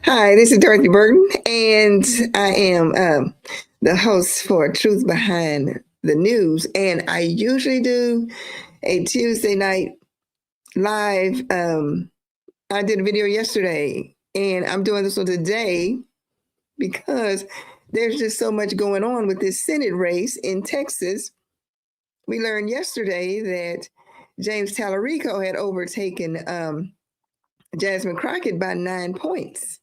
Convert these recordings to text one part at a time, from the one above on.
Hi, this is Dorothy Burton, and I am the host for Truth Behind the News. And I usually do a Tuesday night live. I did a video yesterday, and I'm doing this one today because there's just so much going on with this Senate race in Texas. We learned yesterday that James Talarico had overtaken Jasmine Crockett by 9 points.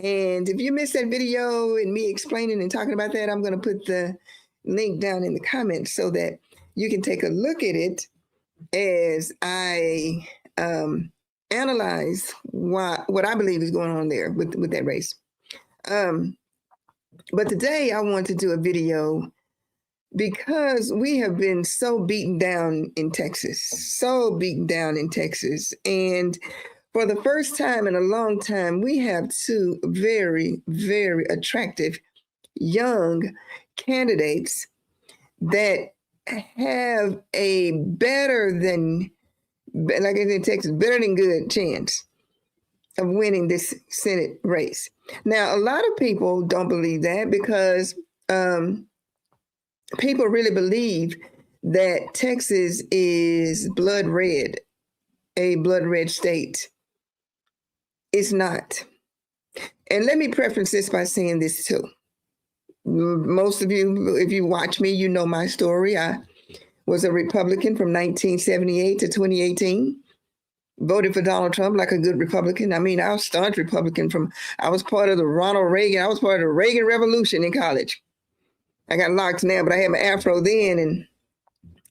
And if you missed that video and me explaining and talking about that, I'm going to put the link down in the comments so that you can take a look at it as I analyze what I believe is going on there with that race. But today I want to do a video because we have been so beaten down in Texas, And for the first time in a long time, we have two very, very attractive young candidates that have a better than, like in Texas, better than good chance of winning this Senate race. Now, a lot of people don't believe that because people really believe that Texas is blood red, a blood red state. It's not. And let me preface this by saying this too. Most of you, if you watch me, you know my story. I was a Republican from 1978 to 2018. Voted for Donald Trump like a good Republican. I mean, I was a staunch Republican I was part of the Ronald Reagan, I was part of the Reagan Revolution in college. I got locks now, but I had my afro then, and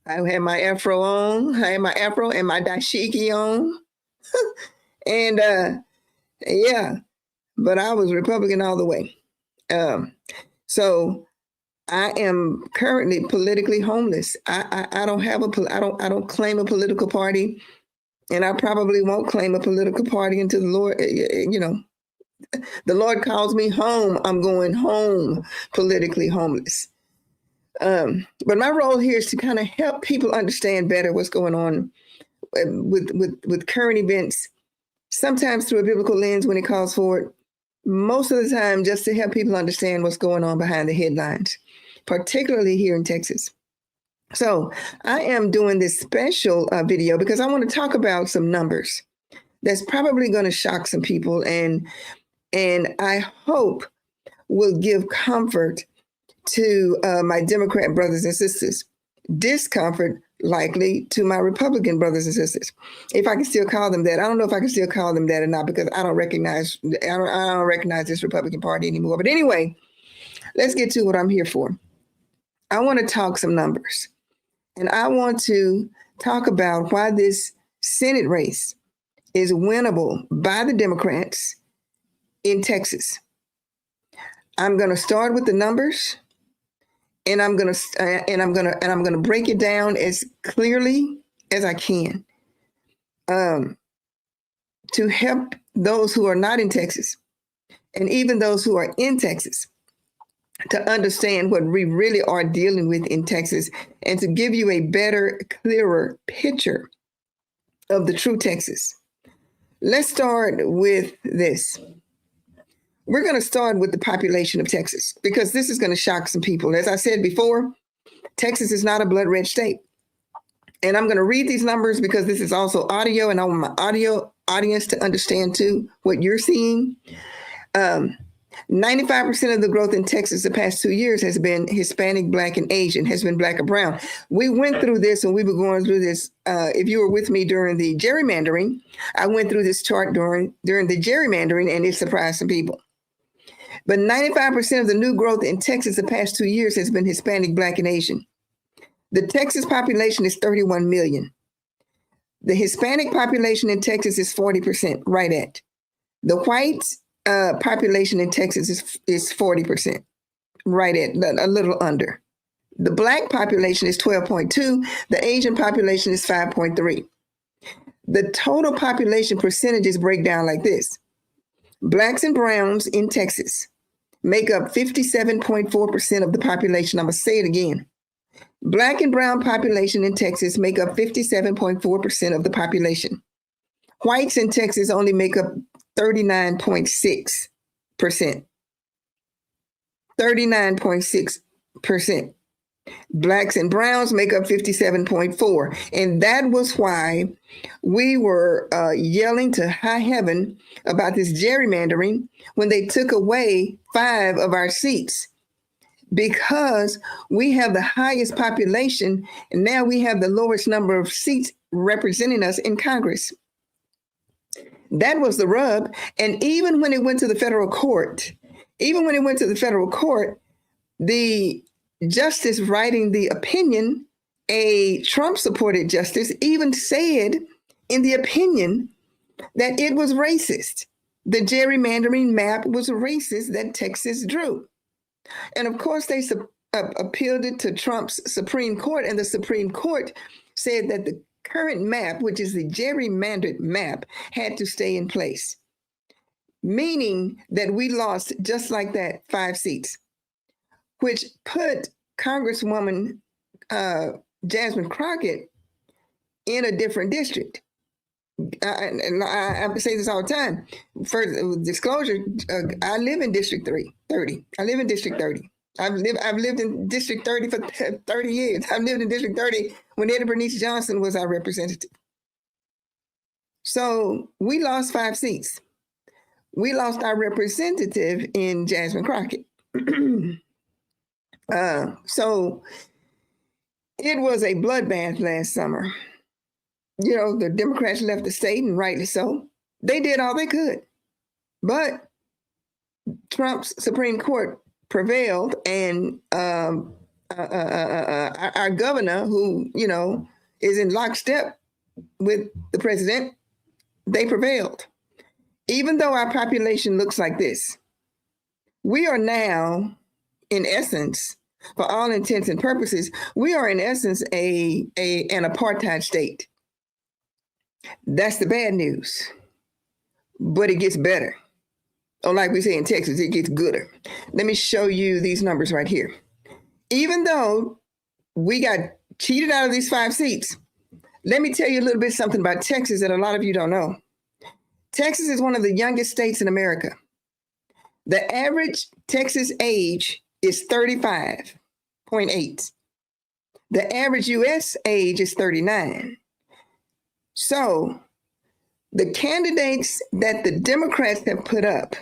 I had my afro on. I had my afro and my dashiki on. And yeah, but I was Republican all the way. So I am currently politically homeless. I don't have I don't claim a political party, and I probably won't claim a political party until the Lord, the Lord calls me home. I'm going home, politically homeless. But my role here is to kind of help people understand better what's going on with current events. Sometimes through a biblical lens when it calls for it, most of the time just to help people understand what's going on behind the headlines, particularly here in Texas. So I am doing this special video because I want to talk about some numbers that's probably going to shock some people and I hope will give comfort to my Democrat brothers and sisters, discomfort likely to my Republican brothers and sisters, if I can still call them that. I don't know if I can still call them that or not because I don't recognize this Republican Party anymore. But anyway, let's get to what I'm here for. I want to talk some numbers, and I want to talk about why this Senate race is winnable by the Democrats in Texas. I'm going to start with the numbers. And I'm gonna break it down as clearly as I can to help those who are not in Texas and even those who are in Texas to understand what we really are dealing with in Texas and to give you a better, clearer picture of the true Texas. Let's start with this. We're going to start with the population of Texas because this is going to shock some people. As I said before, Texas is not a blood red state. And I'm going to read these numbers because this is also audio, and I want my audio audience to understand too what you're seeing. 95% of the growth in Texas the past 2 years has been Hispanic, Black, and Asian, has been Black or brown. We went through this and we were going through this. If you were with me during the gerrymandering, I went through this chart during the gerrymandering, and it surprised some people. But 95% of the new growth in Texas the past 2 years has been Hispanic, Black, and Asian. The Texas population is 31 million. The Hispanic population in Texas is 40%, right at. The white population in Texas is 40%, right at, a little under. The Black population is 12.2. The Asian population is 5.3. The total population percentages break down like this. Blacks and browns in Texas make up 57.4% of the population. I'm going to say it again. Black and brown population in Texas make up 57.4% of the population. Whites in Texas only make up 39.6%. 39.6%. Blacks and browns make up 57.4%. And that was why we were yelling to high heaven about this gerrymandering when they took away 5 of our seats, because we have the highest population and now we have the lowest number of seats representing us in Congress. That was the rub. And even when it went to the federal court, the justice writing the opinion, a Trump-supported justice, even said in the opinion that it was racist. The gerrymandering map was racist that Texas drew. And of course, they appealed it to Trump's Supreme Court, and the Supreme Court said that the current map, which is the gerrymandered map, had to stay in place, meaning that we lost just like that 5 seats, which put Congresswoman Jasmine Crockett in a different district. And I say this all the time. For disclosure, I live in District 30. I live in District 30. I've lived in District 30 for 30 years. I've lived in District 30 when Eddie Bernice Johnson was our representative. So we lost 5 seats. We lost our representative in Jasmine Crockett. So it was a bloodbath last summer. You know, the Democrats left the state, and rightly so. They did all they could. But Trump's Supreme Court prevailed, and our governor, who, you know, is in lockstep with the president, they prevailed. Even though our population looks like this, we are now, in essence, for all intents and purposes, we are in essence an apartheid state. That's the bad news. But it gets better. Or like we say in Texas, it gets gooder. Let me show you these numbers right here. Even though we got cheated out of these 5 seats, let me tell you a little bit something about Texas that a lot of you don't know. Texas is one of the youngest states in America. The average Texas age is 35.8. The average U.S. age is 39. So the candidates that the Democrats have put up,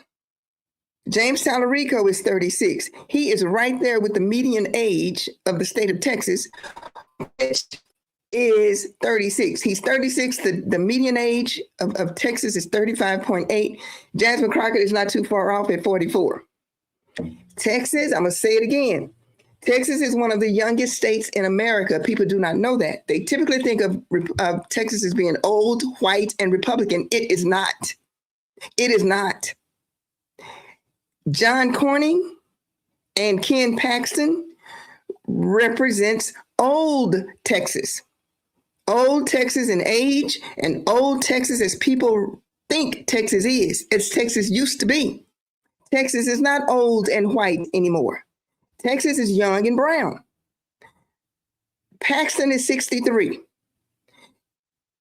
James Talarico is 36. He is right there with the median age of the state of Texas, which is 36. He's 36. The median age of Texas is 35.8. Jasmine Crockett is not too far off at 44. Texas, I'm going to say it again. Texas is one of the youngest states in America. People do not know that. They typically think of Texas as being old, white, and Republican. It is not. It is not. John Cornyn and Ken Paxton represents old Texas. Old Texas in age, and old Texas as people think Texas is, as Texas used to be. Texas is not old and white anymore. Texas is young and brown. Paxton is 63.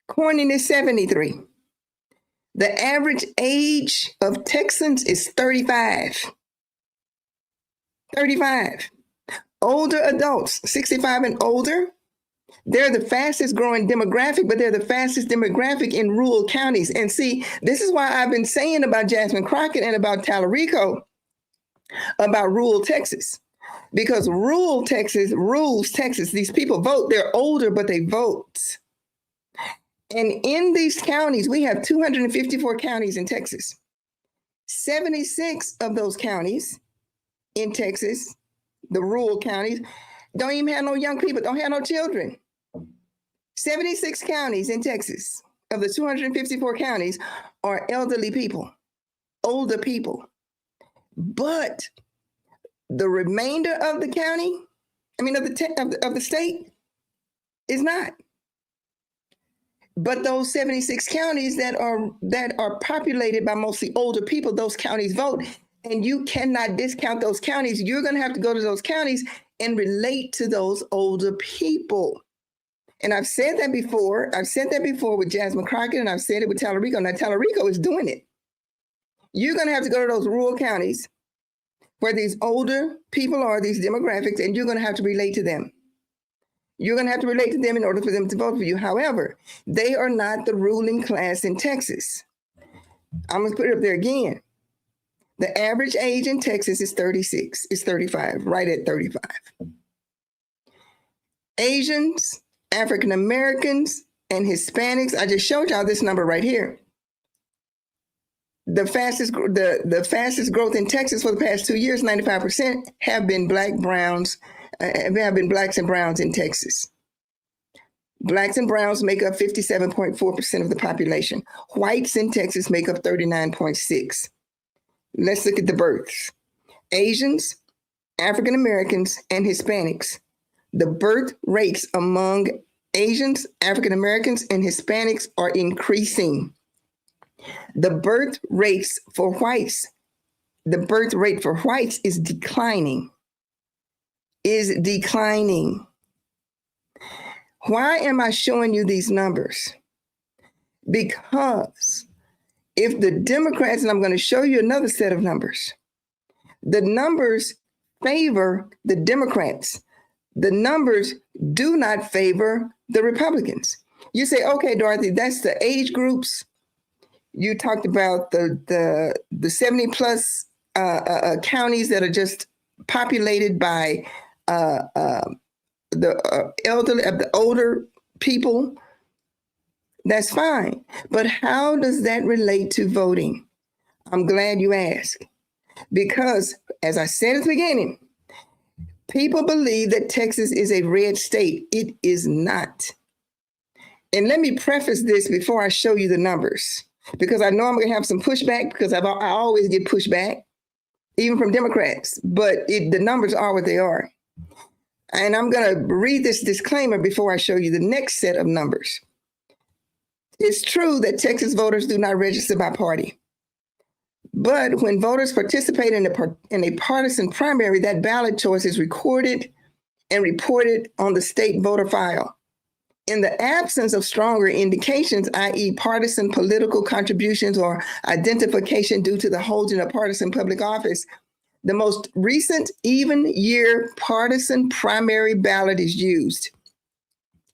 Cornyn is 73. The average age of Texans is 35. 35. Older adults, 65 and older, they're the fastest growing demographic, but they're the fastest demographic in rural counties. And see, this is why I've been saying about Jasmine Crockett and about Talarico, about rural Texas. Because rural Texas rules Texas. These people vote. They're older, but they vote. And in these counties, we have 254 counties in Texas. 76 of those counties in Texas, the rural counties, don't even have no young people, don't have no children. 76 counties in Texas of the 254 counties are elderly people, older people. But the remainder of the county, of the state, is not. But those 76 counties that are populated by mostly older people, those counties vote, and you cannot discount those counties. You're going to have to go to those counties and relate to those older people. And I've said that before. I've said that before with Jasmine Crockett, and I've said it with Talarico. Now, Talarico is doing it. You're going to have to go to those rural counties where these older people are, these demographics, and you're going to have to relate to them. You're going to have to relate to them in order for them to vote for you. However, they are not the ruling class in Texas. I'm going to put it up there again. The average age in Texas is 36, is 35, right at 35. Asians, African Americans, and Hispanics, I just showed y'all this number right here. The fastest growth in Texas for the past 2 years, 95%, have been blacks and browns in Texas. Blacks and browns make up 57.4% of the population. Whites in Texas make up 39.6%. Let's look at the births. Asians, African Americans, and Hispanics. The birth rates among Asians, African Americans, and Hispanics are increasing. The birth rates for whites, the birth rate for whites is declining. Why am I showing you these numbers? Because if the Democrats, and I'm going to show you another set of numbers, the numbers favor the Democrats. The numbers do not favor the Republicans. You say, okay, Dorothy, that's the age groups. You talked about the 70 plus counties that are just populated by the elderly, the older people. That's fine. But how does that relate to voting? I'm glad you asked. Because as I said at the beginning, people believe that Texas is a red state. It is not. And let me preface this before I show you the numbers, because I know I'm going to have some pushback, because I always get pushback, even from Democrats, but the numbers are what they are. And I'm going to read this disclaimer before I show you the next set of numbers. It's true that Texas voters do not register by party. But when voters participate in a partisan primary, that ballot choice is recorded and reported on the state voter file. In the absence of stronger indications, i.e. partisan political contributions or identification due to the holding of partisan public office, the most recent even year partisan primary ballot is used.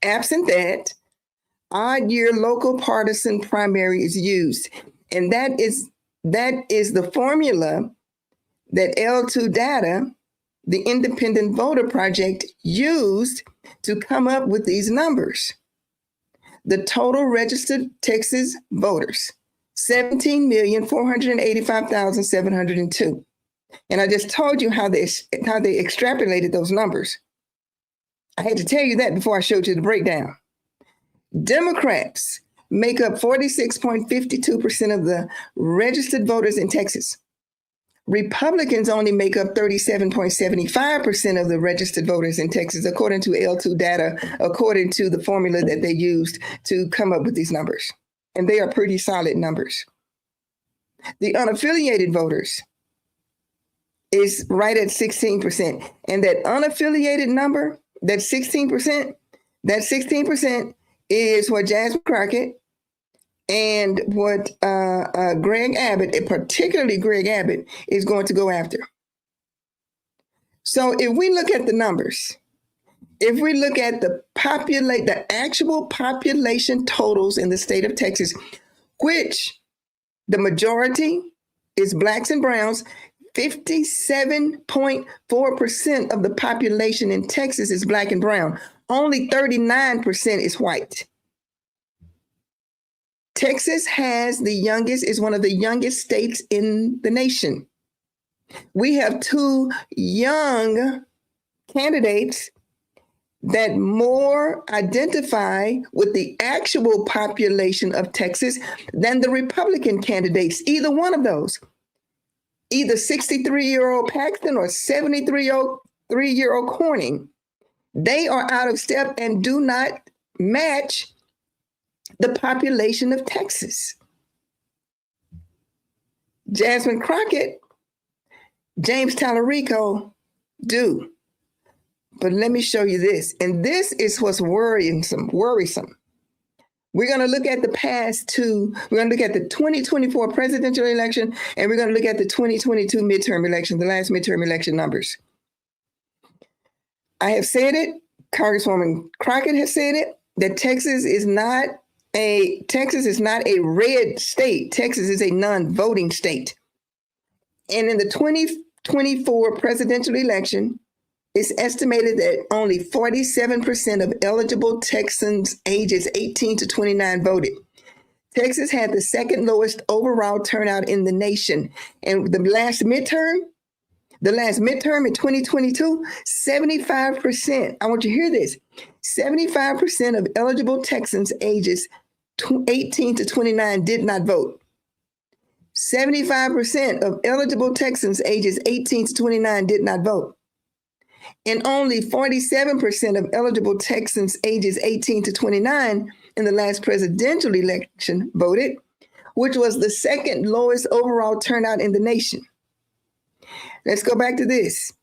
Absent that, odd year local partisan primary is used. And that is the formula that L2 Data, the Independent Voter Project, used to come up with these numbers. The total registered Texas voters, 17,485,702. And I just told you how they extrapolated those numbers. I had to tell you that before I showed you the breakdown. Democrats make up 46.52% of the registered voters in Texas. Republicans only make up 37.75% of the registered voters in Texas, according to L2 Data, according to the formula that they used to come up with these numbers. And they are pretty solid numbers. The unaffiliated voters is right at 16%. And that unaffiliated number, that 16%, is what Jasmine Crockett and what Greg Abbott, particularly Greg Abbott, is going to go after. So if we look at the numbers, if we look at the actual population totals in the state of Texas, which the majority is blacks and browns, 57.4% of the population in Texas is black and brown. Only 39% is white. Texas is one of the youngest states in the nation. We have two young candidates that more identify with the actual population of Texas than the Republican candidates, either one of those. Either 63-year-old Paxton or 73-year-old Corning. They are out of step and do not match the population of Texas. Jasmine Crockett, James Talarico do. But let me show you this. And this is what's worrisome. We're going to look at the past two. We're going to look at the 2024 presidential election, and we're going to look at the 2022 midterm election, the last midterm election numbers. I have said it. Congresswoman Crockett has said it, that Texas is not a red state. Texas is a non-voting state. And in the 2024 presidential election, it's estimated that only 47% of eligible Texans ages 18 to 29 voted. Texas had the second lowest overall turnout in the nation. And the last midterm in 2022, 75%, I want you to hear this, 75% of eligible Texans ages 18 to 29 did not vote. 75% of eligible Texans ages 18 to 29 did not vote. And only 47% of eligible Texans ages 18 to 29 in the last presidential election voted, which was the second lowest overall turnout in the nation. Let's go back to this.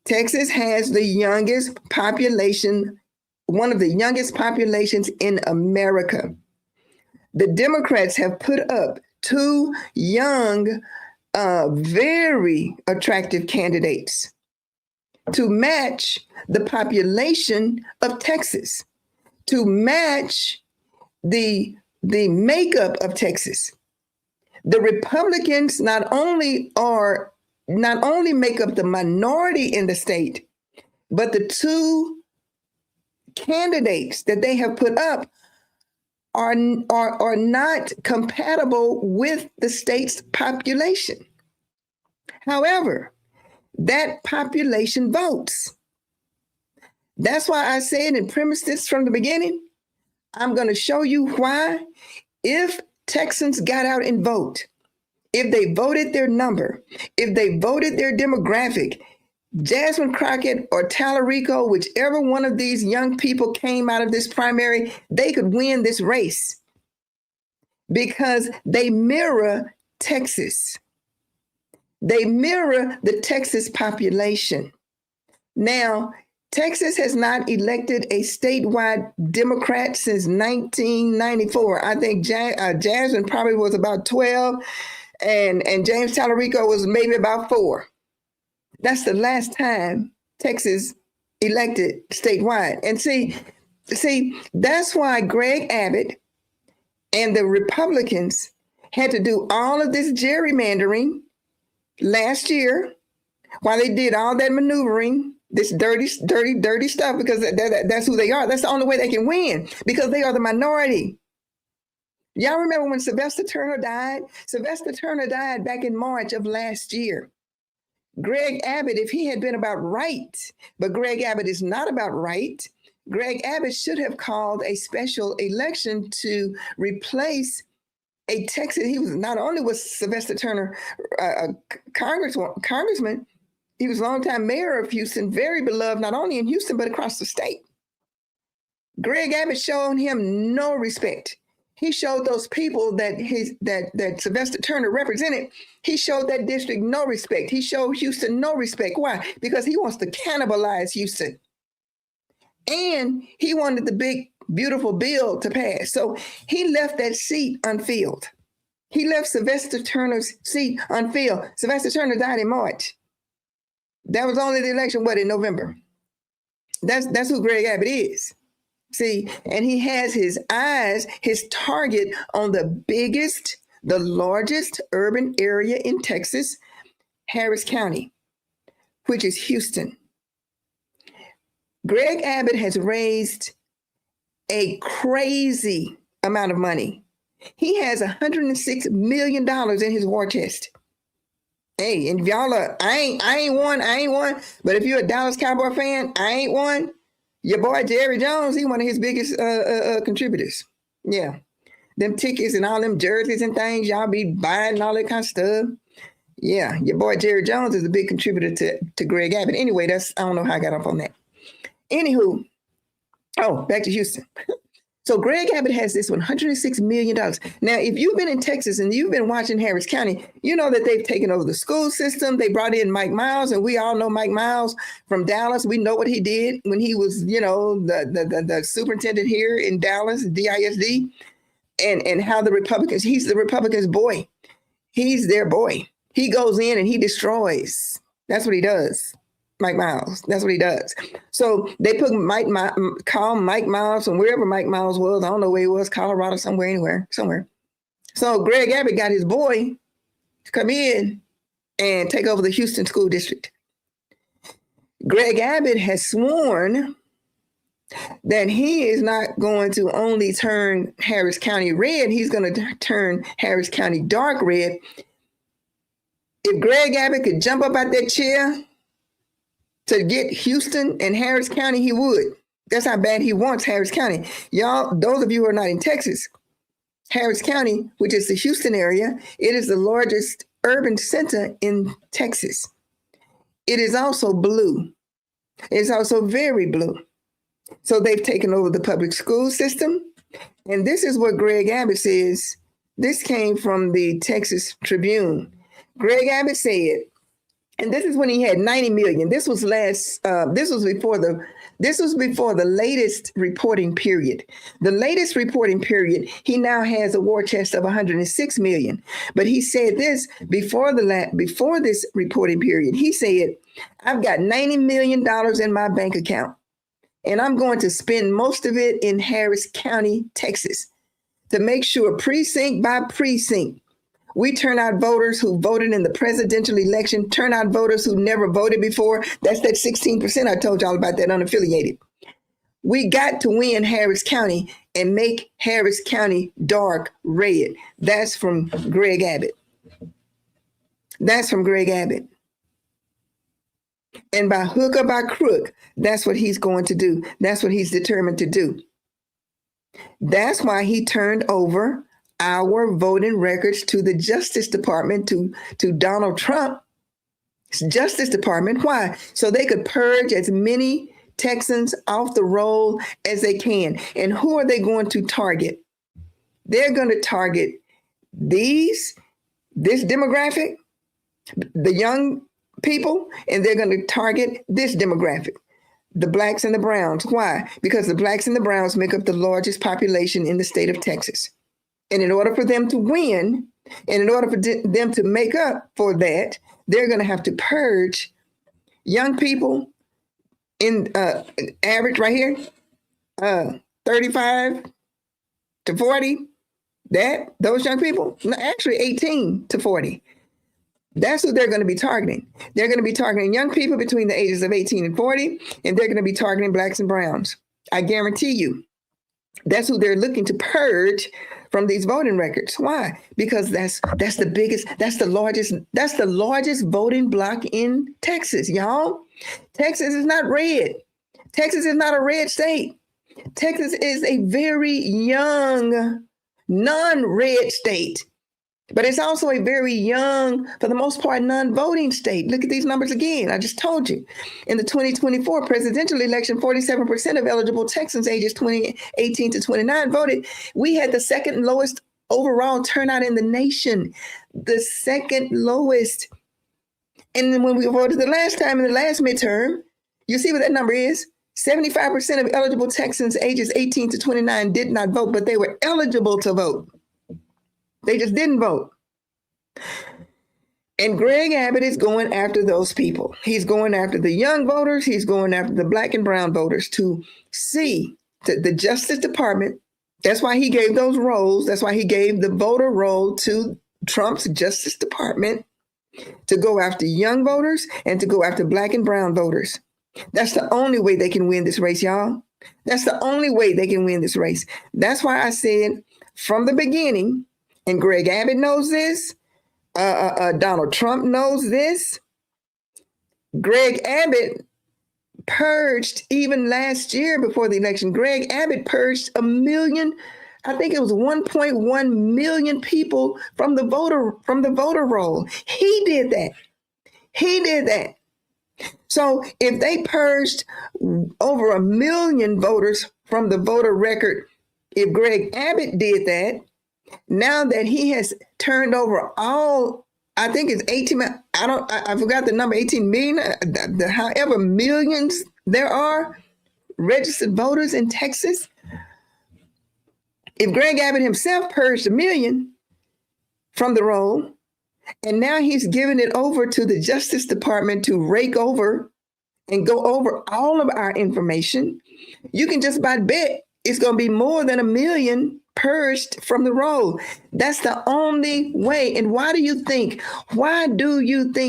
Texas has the youngest population, one of the youngest populations in America. The Democrats have put up two young, very attractive candidates to match the population of Texas, to match the makeup of Texas. The Republicans not only make up the minority in the state, but the two candidates that they have put up are not compatible with the state's population. However, that population votes. That's why I said and premised this from the beginning. I'm going to show you why, if Texans got out and vote, if they voted their number, if they voted their demographic, Jasmine Crockett or Talarico, whichever one of these young people came out of this primary, they could win this race because they mirror Texas. They mirror the Texas population. Now, Texas has not elected a statewide Democrat since 1994. I think Jasmine probably was about 12, and James Talarico was maybe about 4. That's the last time Texas elected statewide. And see, that's why Greg Abbott and the Republicans had to do all of this gerrymandering last year while they did all that maneuvering, this dirty stuff, because that's who they are. That's the only way they can win, because they are the minority. Y'all remember when Sylvester Turner died? Sylvester Turner died back in March of last year. Greg Abbott, if he had been about right, but Greg Abbott is not about right, Greg Abbott should have called a special election to replace a Texas. He was not only was Sylvester Turner a congressman, he was a longtime mayor of Houston, very beloved not only in Houston but across the state. Greg Abbott showed him no respect. He showed those people that Sylvester Turner represented, he showed that district no respect. He showed Houston no respect. Why? Because he wants to cannibalize Houston. And he wanted the big, beautiful bill to pass. So he left that seat unfilled. He left Sylvester Turner's seat unfilled. Sylvester Turner died in March. That was only the election, in November? That's who Greg Abbott is. See, and he has his eyes, his target on the biggest, the largest urban area in Texas, Harris County, which is Houston. Greg Abbott has raised a crazy amount of money. He has $106 million in his war chest. Hey, and if y'all are, I ain't won. But if you're a Dallas Cowboy fan, I ain't won. Your boy Jerry Jones, he's one of his biggest contributors. Yeah. Them tickets and all them jerseys and things, y'all be buying and all that kind of stuff. Yeah, your boy Jerry Jones is a big contributor to Greg Abbott. Anyway, I don't know how I got up on that. Anywho, back to Houston. So Greg Abbott has this $106 million. Now, if you've been in Texas and you've been watching Harris County, you know that they've taken over the school system. They brought in Mike Miles, and we all know Mike Miles from Dallas. We know what he did when he was, the superintendent here in Dallas, DISD, and how the Republicans, he's the Republicans' boy. He's their boy. He goes in and he destroys. That's what he does. Mike Miles. That's what he does. So they put call Mike Miles from wherever Mike Miles was. I don't know where he was, Colorado, somewhere. So Greg Abbott got his boy to come in and take over the Houston School District. Greg Abbott has sworn that he is not going to only turn Harris County red, he's going to turn Harris County dark red. If Greg Abbott could jump up out that chair to get Houston and Harris County, he would. That's how bad he wants Harris County. Y'all, those of you who are not in Texas, Harris County, which is the Houston area, it is the largest urban center in Texas. It is also blue. It's also very blue. So they've taken over the public school system. And this is what Greg Abbott says. This came from the Texas Tribune. Greg Abbott said, and this is when he had 90 million. This was before the latest reporting period. The latest reporting period, he now has a war chest of 106 million. But he said this before this reporting period. He said, I've got $90 million in my bank account, and I'm going to spend most of it in Harris County, Texas, to make sure precinct by precinct, we turn out voters who voted in the presidential election, turn out voters who never voted before. That's that 16% I told y'all about, that unaffiliated. We got to win Harris County and make Harris County dark red. That's from Greg Abbott. That's from Greg Abbott. And by hook or by crook, that's what he's going to do. That's what he's determined to do. That's why he turned over our voting records to the Justice Department, to Donald Trump's Justice Department. Why? So they could purge as many Texans off the roll as they can. And who are they going to target? They're going to target this demographic, the young people, and they're going to target this demographic, the blacks and the browns. Why? Because the blacks and the browns make up the largest population in the state of Texas. And in order for them to win, and in order for them to make up for that, they're going to have to purge young people in average right here, 35 to 40. Those young people, actually 18 to 40. That's who they're going to be targeting. They're going to be targeting young people between the ages of 18 and 40, and they're going to be targeting blacks and browns. I guarantee you, that's who they're looking to purge from these voting records. Why? Because that's the largest voting block in Texas, y'all. Texas is not red. Texas is not a red state. Texas is a very young, non-red state. But it's also a very young, for the most part, non-voting state. Look at these numbers again. I just told you. In the 2024 presidential election, 47% of eligible Texans ages 18 to 29 voted. We had the second lowest overall turnout in the nation. The second lowest. And then when we voted the last time in the last midterm, you see what that number is? 75% of eligible Texans ages 18 to 29 did not vote, but they were eligible to vote. They just didn't vote. And Greg Abbott is going after those people. He's going after the young voters. He's going after the black and brown voters to see the Justice Department. That's why he gave those roles. That's why he gave the voter role to Trump's Justice Department, to go after young voters and to go after black and brown voters. That's the only way they can win this race, y'all. That's the only way they can win this race. That's why I said from the beginning, and Greg Abbott knows this. Donald Trump knows this. Greg Abbott purged, even last year before the election, Greg Abbott purged 1 million, I think it was 1.1 million people from the voter roll. He did that. He did that. So if they purged over 1 million voters from the voter record If Greg Abbott did that, now that he has turned over all, I think it's 18, I forgot the number, 18 million, however millions there are registered voters in Texas. If Greg Abbott himself purged 1 million from the roll, and now he's giving it over to the Justice Department to rake over and go over all of our information, you can just about bet it's going to be more than 1 million purged from the roll. That's the only way. And why do you think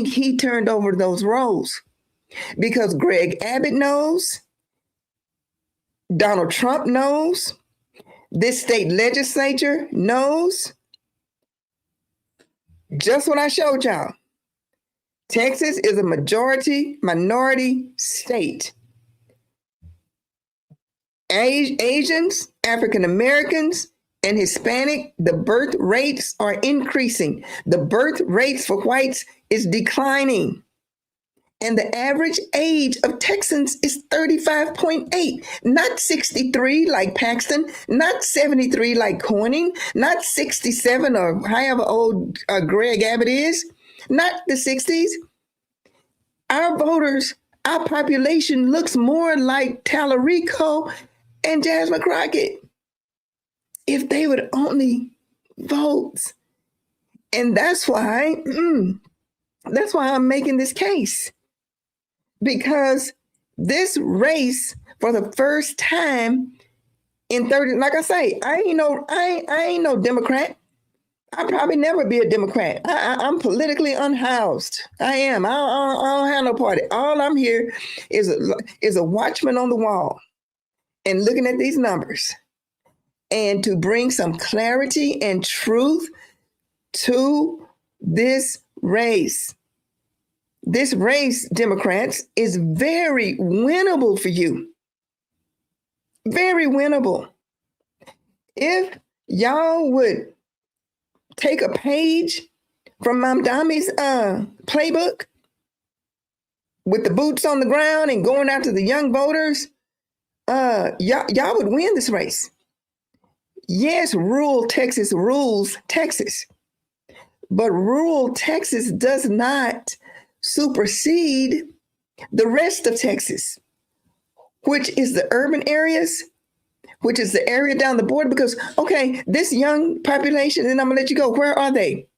he turned over those rolls? Because Greg Abbott knows, Donald Trump knows, this state legislature knows. Just what I showed y'all. Texas is a minority state. Asians, African Americans, and Hispanic, the birth rates are increasing. The birth rates for whites is declining. And the average age of Texans is 35.8, not 63 like Paxton, not 73 like Corning, not 67 or however old Greg Abbott is, not the 60s. Our voters, our population looks more like Talarico and Jasmine Crockett. If they would only vote. And that's why I'm making this case. Because this race, for the first time in 30, like I say, I ain't no Democrat. I'll probably never be a Democrat. I'm politically unhoused. I am. I don't have no party. All I'm here is a watchman on the wall and looking at these numbers and to bring some clarity and truth to this race. This race, Democrats, is very winnable for you. Very winnable. If y'all would take a page from Mamdami's playbook with the boots on the ground and going after the young voters, y'all would win this race. Yes, rural Texas rules Texas, but rural Texas does not supersede the rest of Texas, which is the urban areas, which is the area down the border. Because, okay, this young population, and I'm gonna let you go. Where are they?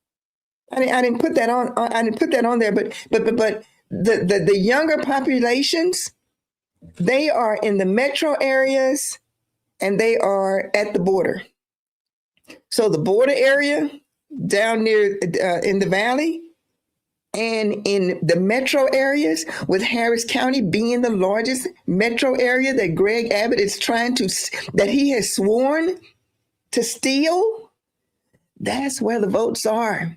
I didn't put that on. I didn't put that on there. But the younger populations, they are in the metro areas, and they are at the border. So the border area down near in the valley, and in the metro areas, with Harris County being the largest metro area that Greg Abbott is that he has sworn to steal, that's where the votes are.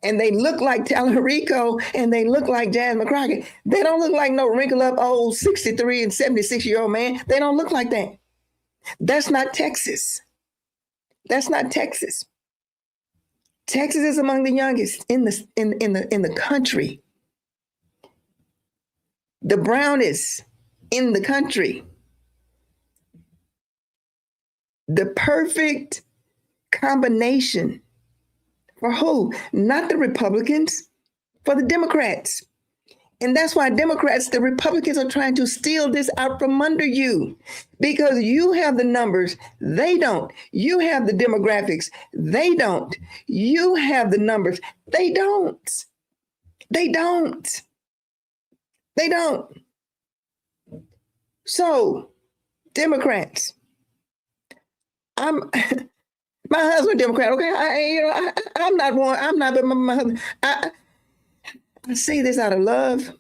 And they look like Talarico and they look like Jasmine Crockett. They don't look like no wrinkled up old 63 and 76-year-old man. They don't look like that. That's not Texas. That's not Texas. Texas is among the youngest in the country. The brownest in the country. The perfect combination for who? Not the Republicans, for the Democrats. And that's why the Republicans are trying to steal this out from under you, because you have the numbers, they don't. You have the demographics, they don't. You have the numbers, they don't. They don't. They don't. So, Democrats, my husband Democrat, okay? I'm not one. I'm not, but my husband. I say this out of love,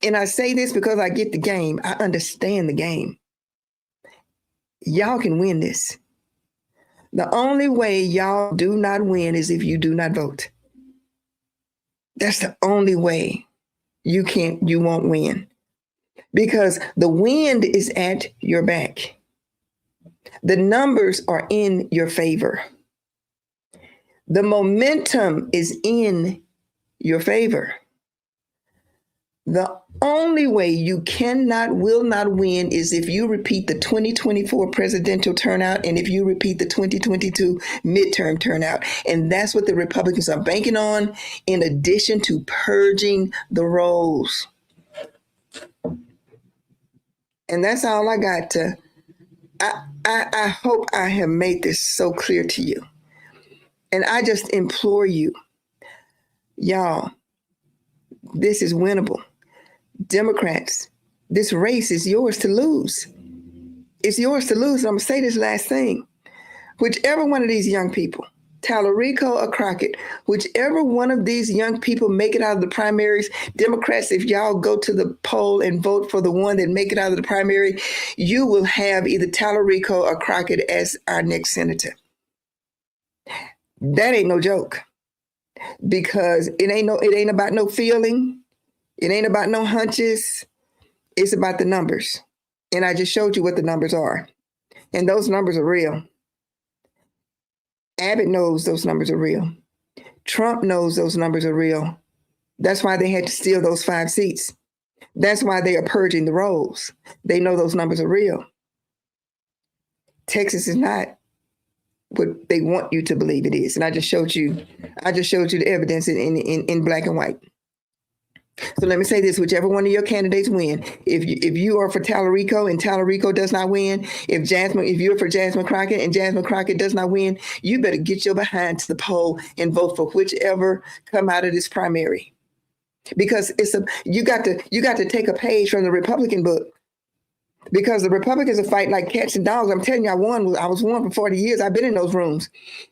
and I say this because I get the game. I understand the game. Y'all can win this. The only way y'all do not win is if you do not vote. That's the only way you won't win, because the wind is at your back. The numbers are in your favor. The momentum is in your favor. The only way you will not win is if you repeat the 2024 presidential turnout and if you repeat the 2022 midterm turnout. And that's what the Republicans are banking on, in addition to purging the rolls. And that's all I got to. I hope I have made this so clear to you. And I just implore you, y'all, this is winnable. Democrats, this race is yours to lose. It's yours to lose. And I'm going to say this last thing. Whichever one of these young people, Talarico or Crockett, whichever one of these young people make it out of the primaries, Democrats, if y'all go to the poll and vote for the one that make it out of the primary, you will have either Talarico or Crockett as our next senator. That ain't no joke, because it ain't about no feeling. It ain't about no hunches. It's about the numbers. And I just showed you what the numbers are. And those numbers are real. Abbott knows those numbers are real. Trump knows those numbers are real. That's why they had to steal those 5 seats. That's why they are purging the rolls. They know those numbers are real. Texas is not what they want you to believe it is. And I just showed you the evidence in black and white. So let me say this: whichever one of your candidates win, if you are for Talarico and Talarico does not win, if you're for Jasmine Crockett and Jasmine Crockett does not win, you better get your behind to the poll and vote for whichever come out of this primary, because you got to take a page from the Republican book, because the Republicans are fighting like cats and dogs. I'm telling you, I was one for 40 years. I've been in those rooms.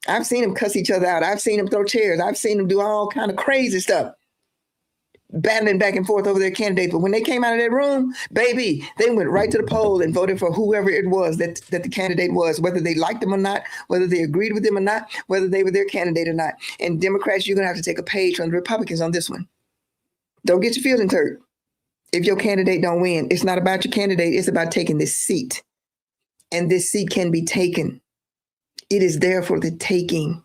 I've seen them cuss each other out. I've seen them throw chairs. I've seen them do all kind of crazy stuff, battling back and forth over their candidate. But when they came out of that room, baby, they went right to the poll and voted for whoever it was that the candidate was, whether they liked them or not, whether they agreed with them or not, whether they were their candidate or not. And Democrats, you're going to have to take a page from the Republicans on this one. Don't get your feelings hurt if your candidate don't win. It's not about your candidate. It's about taking this seat. And this seat can be taken. It is there for the taking.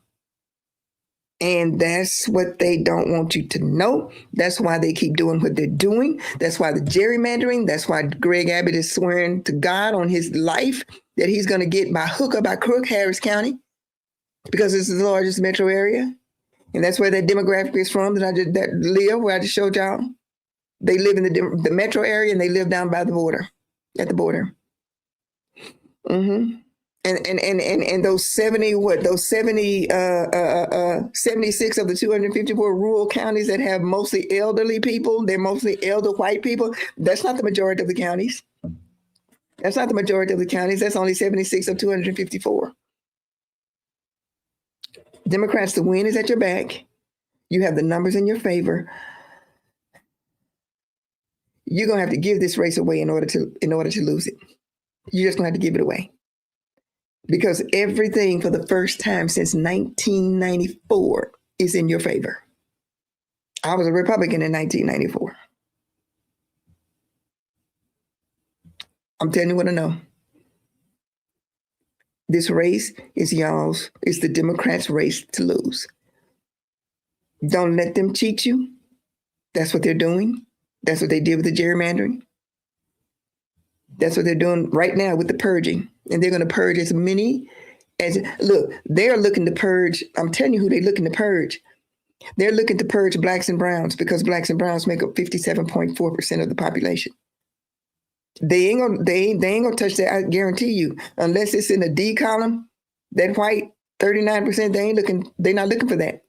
And that's what they don't want you to know. That's why they keep doing what they're doing. That's why the gerrymandering. That's why Greg Abbott is swearing to God on his life that he's going to get by hook or by crook Harris County, because this is the largest metro area. And that's where that demographic is from where I just showed y'all. They live in the metro area, and they live down by the border, at the border. Mm-hmm. And those 76 of the 254 rural counties that have mostly elderly people, they're mostly elder white people. That's not the majority of the counties. That's only 76 of 254. Democrats, the win is at your back. You have the numbers in your favor. You're gonna have to give this race away in order to lose it. You're just gonna have to give it away. Because everything for the first time since 1994 is in your favor. I was a Republican in 1994. I'm telling you what I know. This race is y'all's. It's the Democrats' race to lose. Don't let them cheat you. That's what they're doing. That's what they did with the gerrymandering. That's what they're doing right now with the purging. And they're going to purge as many look, they're looking to purge. I'm telling you who they're looking to purge. They're looking to purge blacks and browns, because blacks and browns make up 57.4% of the population. They ain't gonna touch that, I guarantee you, unless it's in a D column, that white 39%, they're not looking for that.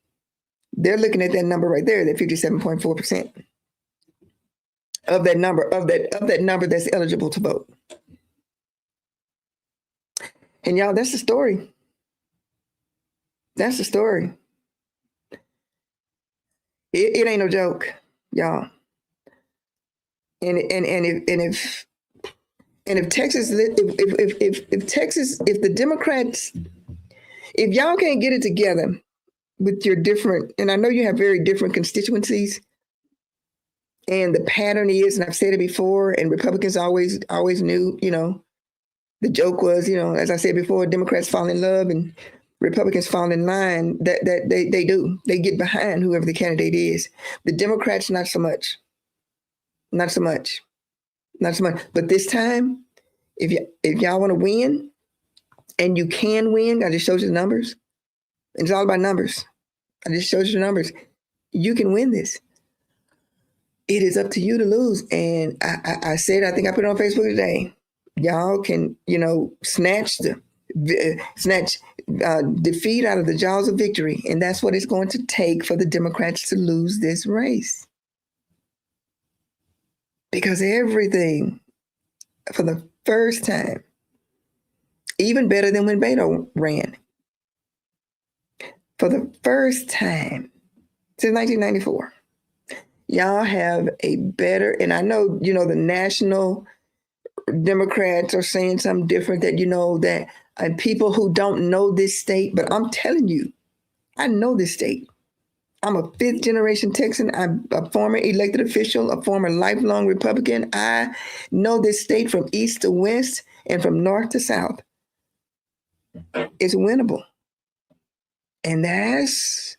They're looking at that number right there, that 57.4% of that number that's eligible to vote. And y'all, that's the story. That's the story. It ain't no joke, y'all. And if Texas, if the Democrats, if y'all can't get it together with your different, and I know you have very different constituencies, and the pattern is, and I've said it before, and Republicans always knew, the joke was, as I said before, Democrats fall in love and Republicans fall in line. That they do. They get behind whoever the candidate is. The Democrats, not so much. Not so much. Not so much. But this time, if y'all want to win, and you can win, I just showed you the numbers. It's all about numbers. I just showed you the numbers. You can win this. It is up to you to lose. And I said, I think I put it on Facebook today. Y'all can, snatch defeat out of the jaws of victory. And that's what it's going to take for the Democrats to lose this race. Because everything, for the first time, even better than when Beto ran, for the first time since 1994, y'all have a better, and I know, the national Democrats are saying something different, that, that people who don't know this state, but I'm telling you, I know this state. I'm a fifth generation Texan. I'm a former elected official, a former lifelong Republican. I know this state from east to west and from north to south. It's winnable. And that's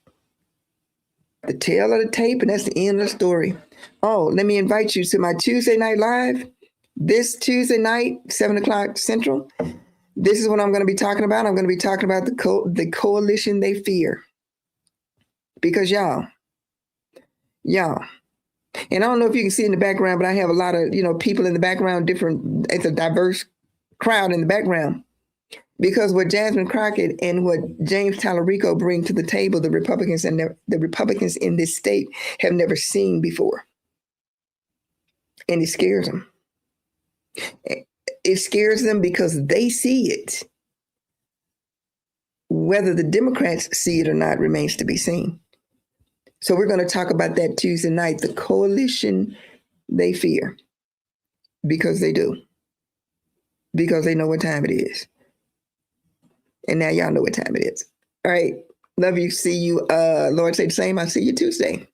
the tail of the tape, and that's the end of the story. Oh, let me invite you to my Tuesday night live. This Tuesday night, 7:00 Central. This is what I'm going to be talking about. I'm going to be talking about the coalition they fear. Because y'all, and I don't know if you can see in the background, but I have a lot of, people in the background, it's a diverse crowd in the background. Because what Jasmine Crockett and what James Talarico bring to the table, the Republicans in this state have never seen before. And it scares them. It scares them because they see it. Whether the Democrats see it or not remains to be seen. So we're going to talk about that Tuesday night, the coalition they fear. Because they do. Because they know what time it is. And now y'all know what time it is. All right. Love you. See you. Lord say the same. I'll see you Tuesday.